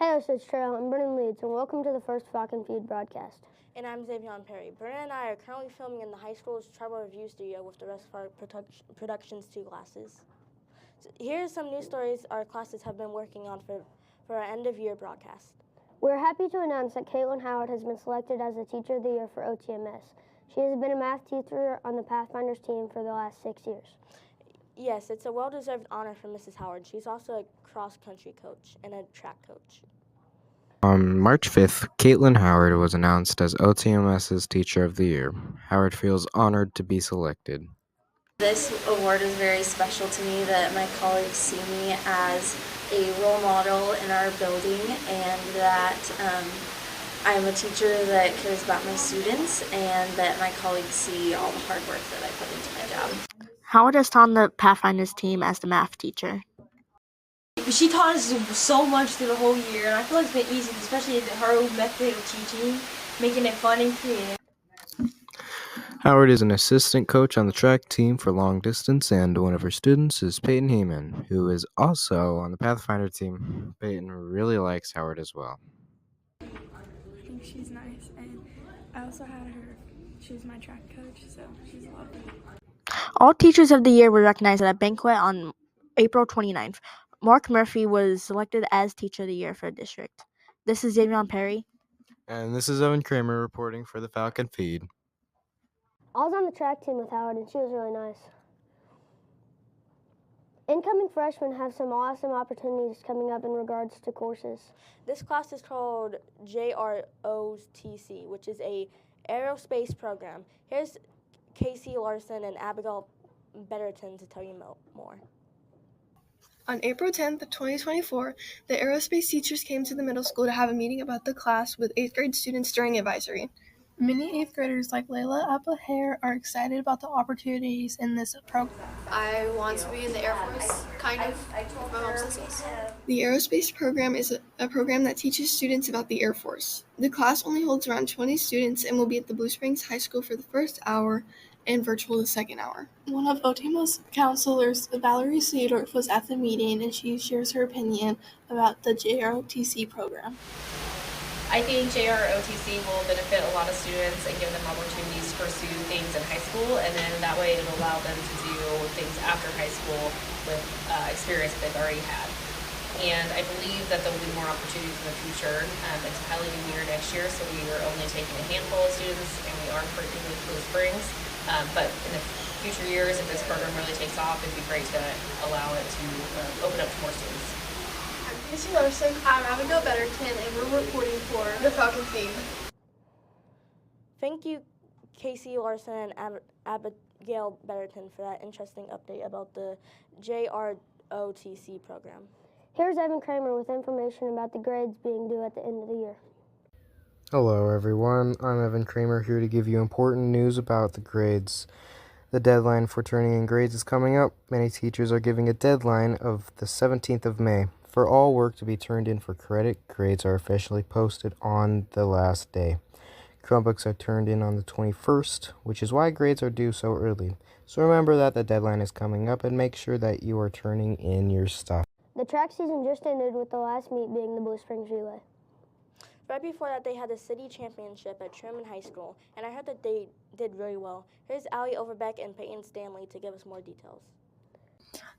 Hey, it's Trail. I'm Brennan Leeds, and welcome to the first Falcon Feed broadcast. And I'm Xavion Perry. Brennan and I are currently filming in the high school's tribal review studio with the rest of our Productions 2 classes. So here's some news stories our classes have been working on for our end-of-year broadcast. We're happy to announce that Caitlin Howard has been selected as the Teacher of the Year for OTMS. She has been a math teacher on the Pathfinders team for the last 6 years. Yes, it's a well-deserved honor for Mrs. Howard. She's also a cross-country coach and a track coach. On March 5th, Caitlin Howard was announced as OTMS's Teacher of the Year. Howard feels honored to be selected. This award is very special to me, that my colleagues see me as a role model in our building, and that I'm a teacher that cares about my students, and that my colleagues see all the hard work that I put into my job. Howard is on the Pathfinders team as the math teacher. She taught us so much through the whole year, and I feel like it's been easy, especially her method of teaching, making it fun and creative. Howard is an assistant coach on the track team for long distance, and one of her students is Peyton Heyman, who is also on the Pathfinder team. Peyton really likes Howard as well. I think she's nice, and I also had her. She was my track coach, so she's a lot of fun. All Teachers of the Year were recognized at a banquet on April 29th. Mark Murphy was selected as Teacher of the Year for the district. This is Xavion Perry. And this is Evan Kramer reporting for the Falcon Feed. I was on the track team with Howard, and she was really nice. Incoming freshmen have some awesome opportunities coming up in regards to courses. This class is called JROTC, which is a aerospace program. Here's Casey Larson and Abigail Betterton to tell you more. On April 10th, 2024, the aerospace teachers came to the middle school to have a meeting about the class with 8th grade students during advisory. Many 8th graders like Layla Applehair are excited about the opportunities in this program. I want to be in the Air Force, kind of. My mom says yes. The aerospace program is a program that teaches students about the Air Force. The class only holds around 20 students and will be at the Blue Springs High School for the first hour and virtual the second hour. One of OTMO's counselors, Valerie Seedorf, was at the meeting, and she shares her opinion about the JROTC program. I think JROTC will benefit a lot of students and give them opportunities to pursue things in high school, and then that way it'll allow them to do things after high school with experience they've already had. And I believe that there will be more opportunities in the future. It's a highly new year next year, so we are only taking a handful of students, and we are currently with Blue Springs. But in the future years, if this program really takes off, it'd be great to allow it to open up to more students. I'm Casey Larson. I'm Abigail Betterton, and we're reporting for the Falcon Feed. Thank you, Casey Larson and Abigail Betterton, for that interesting update about the JROTC program. Here's Evan Kramer with information about the grades being due at the end of the year. Hello everyone, I'm Evan Kramer here to give you important news about the grades. The deadline for turning in grades is coming up. Many teachers are giving a deadline of the 17th of May. For all work to be turned in for credit, grades are officially posted on the last day. Chromebooks are turned in on the 21st, which is why grades are due so early. So remember that the deadline is coming up and make sure that you are turning in your stuff. The track season just ended with the last meet being the Blue Springs Relay. Right before that, they had the city championship at Truman High School, and I heard that they did really well. Here's Allie Overbeck and Peyton Stanley to give us more details.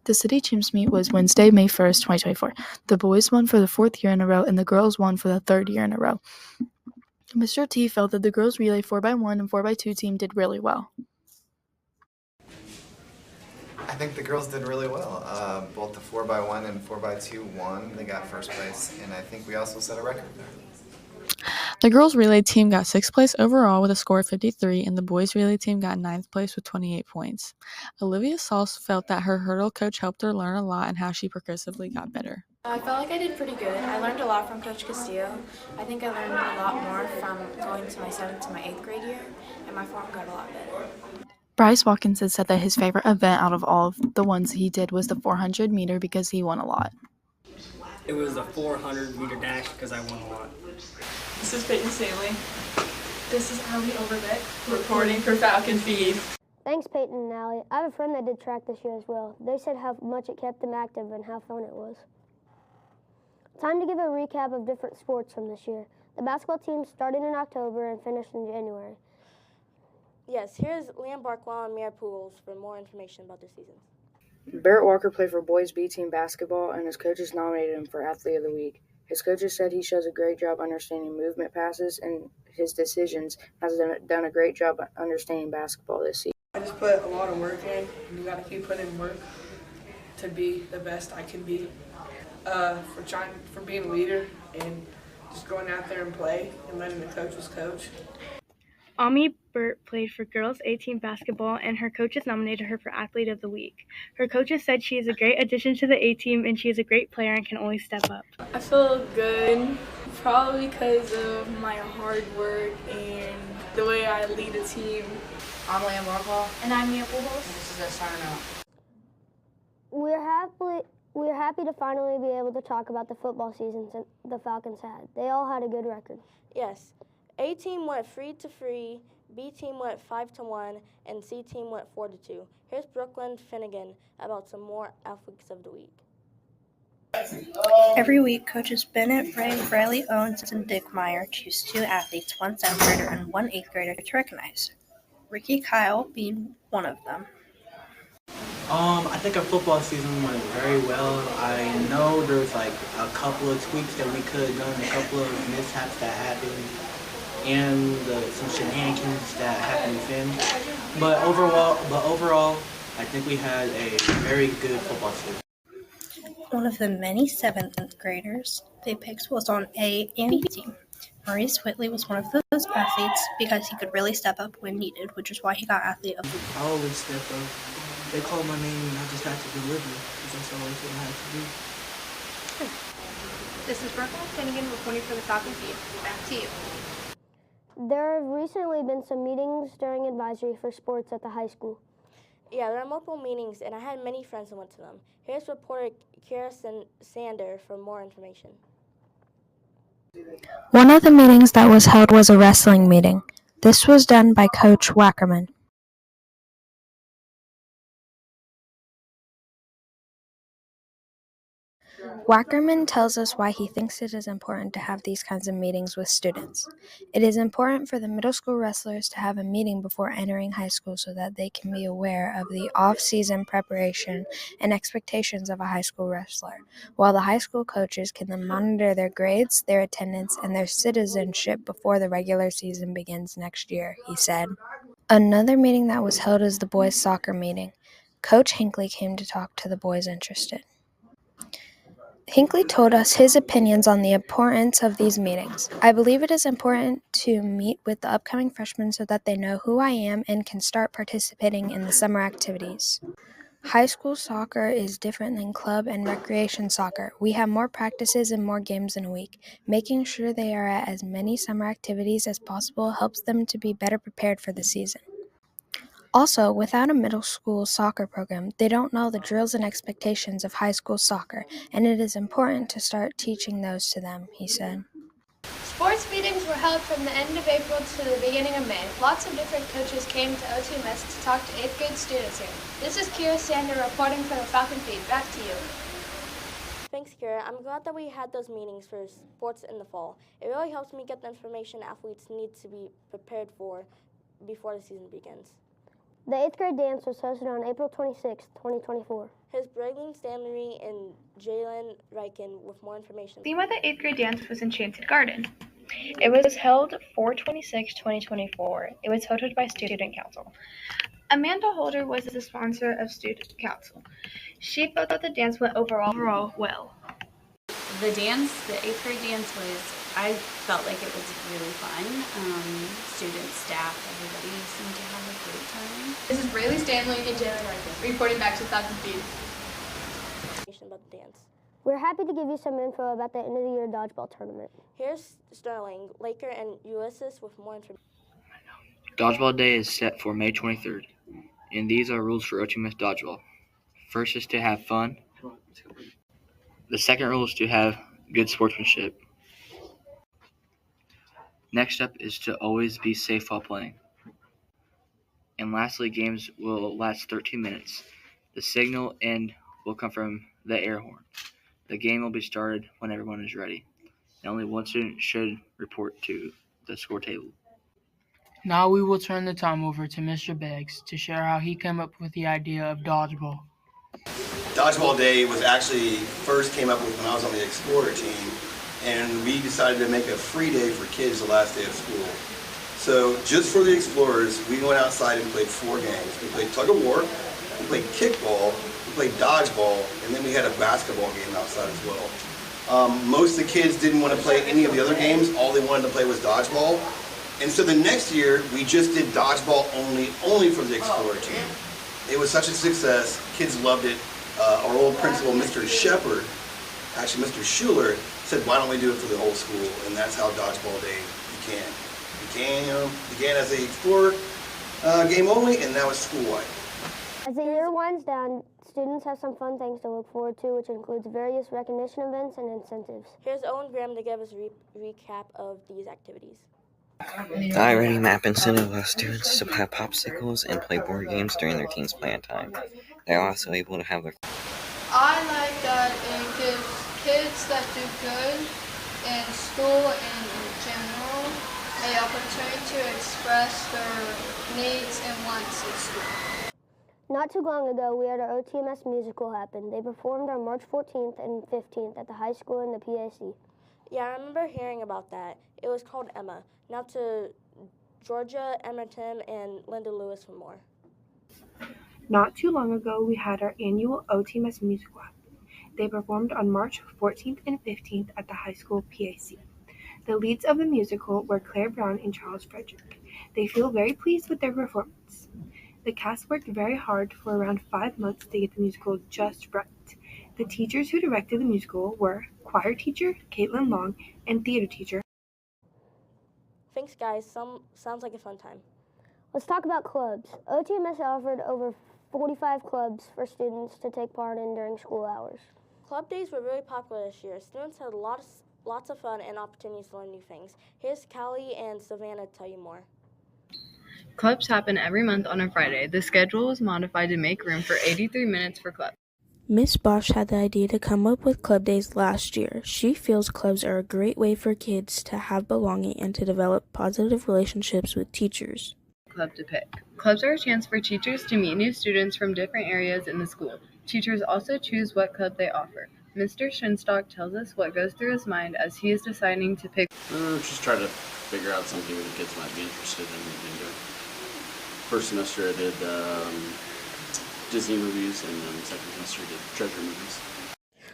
The city champs meet was Wednesday, May 1st, 2024. The boys won for the 4th year in a row, and the girls won for the 3rd year in a row. Mr. T felt that the girls' relay 4x1 and 4x2 team did really well. I think the girls did really well. Both the 4x1 and 4x2 won. They got first place, and I think we also set a record there. The girls' relay team got 6th place overall with a score of 53, and the boys' relay team got 9th place with 28 points. Olivia Sauce felt that her hurdle coach helped her learn a lot and how she progressively got better. I felt like I did pretty good. I learned a lot from Coach Castillo. I think I learned a lot more from going to my 7th to my 8th grade year, and my form got a lot better. Bryce Watkins said that his favorite event out of all of the ones he did was the 400 meter because he won a lot. It was the 400 meter dash because I won a lot. This is Peyton Stanley. This is Allie Overbeck, reporting for Falcon Feed. Thanks, Peyton and Allie. I have a friend that did track this year as well. They said how much it kept them active and how fun it was. Time to give a recap of different sports from this year. The basketball team started in October and finished in January. Yes, here's Liam Barkwell and Mira Pools for more information about their seasons. Barrett Walker played for boys B team basketball, and his coaches nominated him for Athlete of the Week. His coaches said he shows a great job understanding movement passes, and his decisions has done a great job understanding basketball this season. I just put a lot of work in, and you got to keep putting work to be the best I can be. For being a leader and just going out there and play and letting the coaches coach. Ami Burt played for girls A team basketball, and her coaches nominated her for Athlete of the Week. Her coaches said she is a great addition to the A team and she is a great player and can always step up. I feel good, probably because of my hard work and the way I lead a team. I'm Liam Barkwell. And I'm Mira Pools. This is a sign out. We're happy to finally be able to talk about the football seasons the Falcons had. They all had a good record. Yes. A team went 3-3, B team went 5-1, and C team went 4-2. Here's Brooklyn Finnegan about some more athletes of the week. Every week, coaches Bennett, Riley Owens, and Dick Meyer choose 2 athletes, 1 7th grader and 1 8th grader, to recognize. Ricky Kyle being one of them. I think our football season went very well. I know there's like a couple of tweaks that we could have done, a couple of mishaps that happened, and some shenanigans that happened within. But overall, I think we had a very good football season. One of the many 7th graders they picked was on A and B team. Maurice Whitley was one of those athletes because he could really step up when needed, which is why he got Athlete of the Week. I always step up. They called my name and I just had to deliver because that's always what I had to do. This is Brooklyn Finnegan reporting for the Falcon feed. Back to you. There have recently been some meetings during advisory for sports at the high school. Yeah, there are multiple meetings, and I had many friends who went to them. Here's reporter Kira Sander for more information. One of the meetings that was held was a wrestling meeting. This was done by Coach Wackerman. Wackerman tells us why he thinks it is important to have these kinds of meetings with students. It is important for the middle school wrestlers to have a meeting before entering high school so that they can be aware of the off-season preparation and expectations of a high school wrestler, while the high school coaches can then monitor their grades, their attendance, and their citizenship before the regular season begins next year, he said. Another meeting that was held is the boys' soccer meeting. Coach Hinckley came to talk to the boys interested. Hinckley told us his opinions on the importance of these meetings. I believe it is important to meet with the upcoming freshmen so that they know who I am and can start participating in the summer activities. High school soccer is different than club and recreation soccer. We have more practices and more games in a week. Making sure they are at as many summer activities as possible helps them to be better prepared for the season. Also, without a middle school soccer program, they don't know the drills and expectations of high school soccer, and it is important to start teaching those to them, he said. Sports meetings were held from the end of April to the beginning of May. Lots of different coaches came to OTMS to talk to 8th grade students here. This is Kira Sander reporting for the Falcon feed. Back to you. Thanks, Kira. I'm glad that we had those meetings for sports in the fall. It really helps me get the information athletes need to be prepared for before the season begins. The 8th grade dance was hosted on April 26, 2024. Here's Braylon Stanley and Jalen Riken with more information. The theme of the 8th grade dance was Enchanted Garden. It was held 4/26/2024. It was hosted by Student Council. Amanda Holder was the sponsor of Student Council. She felt that the dance went overall well. The 8th grade dance I felt like it was really fun. Students, staff, everybody seemed to have a great time. This is Braylon Stanley and Jalen Riken reporting back to the Falcon feed. About the dance. We're happy to give you some info about the end of the year dodgeball tournament. Here's Sterling, Laker, and Ulysses with more information. Dodgeball Day is set for May 23rd, and these are rules for OTMS Dodgeball. First is to have fun. The second rule is to have good sportsmanship. Next up is to always be safe while playing. And lastly, games will last 13 minutes. The signal end will come from the air horn. The game will be started when everyone is ready, and only one student should report to the score table. Now we will turn the time over to Mr. Beggs to share how he came up with the idea of dodgeball. Dodgeball Day was actually first came up with when I was on the Explorer team, and we decided to make a free day for kids the last day of school. So just for the Explorers, we went outside and played 4 games. We played tug of war, we played kickball, we played dodgeball, and then we had a basketball game outside as well. Most of the kids didn't want to play any of the other games. All they wanted to play was dodgeball. And so the next year, we just did dodgeball only for the Explorer team. It was such a success. Kids loved it. Our old principal, Mr. Shepard, actually Mr. Schuler, said, why don't we do it for the whole school? And that's how Dodgeball Day began as a Explorer game only, and now it's school-wide. As the year winds down, students have some fun things to look forward to, which includes various recognition events and incentives. Here's Owen Graham to give us a recap of these activities. The iReady map incentive allows students to buy popsicles and play board games during their team's plan time. They're also able to have their... I like that it gives kids that do good in school and in general an opportunity to express their needs and wants in school. Not too long ago, we had our OTMS musical happen. They performed on March 14th and 15th at the high school and the PAC. Yeah, I remember hearing about that. It was called Emma. Now to Georgia, Emma Tim, and Linda Lewis for more. Not too long ago, we had our annual OTMS musical happen. They performed on March 14th and 15th at the high school PAC. The leads of the musical were Claire Brown and Charles Frederick. They feel very pleased with their performance. The cast worked very hard for around 5 months to get the musical just right. The teachers who directed the musical were choir teacher Caitlin Long and theater teacher. Thanks, guys. Sounds like a fun time. Let's talk about clubs. OTMS offered over 45 clubs for students to take part in during school hours. Club days were really popular this year. Students had lots of fun and opportunities to learn new things. Here's Callie and Savannah to tell you more. Clubs happen every month on a Friday. The schedule was modified to make room for 83 minutes for clubs. Miss Bosch had the idea to come up with club days last year. She feels clubs are a great way for kids to have belonging and to develop positive relationships with teachers. Club to pick. Clubs are a chance for teachers to meet new students from different areas in the school. Teachers also choose what club they offer. Mr. Shinstock tells us what goes through his mind as he is deciding to pick. Just try to figure out something that the kids might be interested in doing. First semester I did Disney movies, and then second semester I did treasure movies.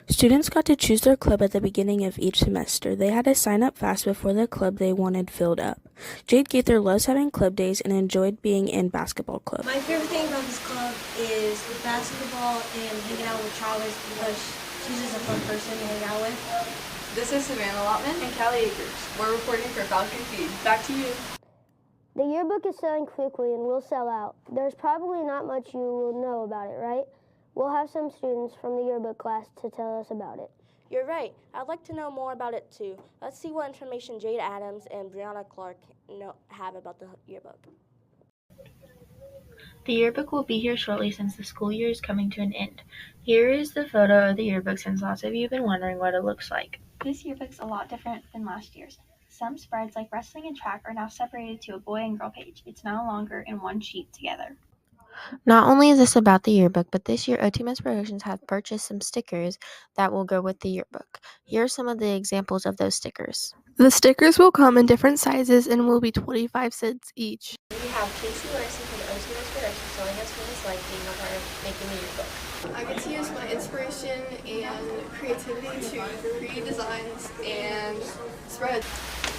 Students got to choose their club at the beginning of each semester. They had to sign up fast before the club they wanted filled up. Jade Gaither loves having club days and enjoyed being in basketball club. My favorite thing about this club is basketball and hanging out with Travis because she's just a fun person to hang out with. This is Savannah Lotman and Callie Akers. We're reporting for Falcon Feed. Back to you. The yearbook is selling quickly and will sell out. There's probably not much you will know about it, right? We'll have some students from the yearbook class to tell us about it. You're right. I'd like to know more about it too. Let's see what information Jade Adams and Brianna Clark have about the yearbook. The yearbook will be here shortly since the school year is coming to an end. Here is the photo of the yearbook since lots of you have been wondering what it looks like. This yearbook's a lot different than last year's. Some spreads like wrestling and track are now separated to a boy and girl page. It's no longer in one sheet together. Not only is this about the yearbook, but this year OTMS Productions have purchased some stickers that will go with the yearbook. Here are some of the examples of those stickers. The stickers will come in different sizes and will be 25 cents each. We have Casey Larson from OTMS Productions telling us what it's like being a part of making the yearbook. I get to use my inspiration and creativity to create designs and spreads.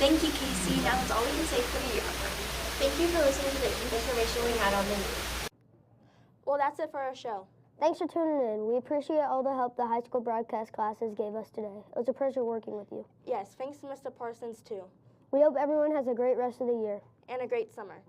Thank you, Casey. Now that's all we can say for the yearbook. Thank you for listening to the information we had on the news. Well, that's it for our show. Thanks for tuning in. We appreciate all the help the high school broadcast classes gave us today. It was a pleasure working with you. Yes, thanks to Mr. Parsons too. We hope everyone has a great rest of the year. And a great summer.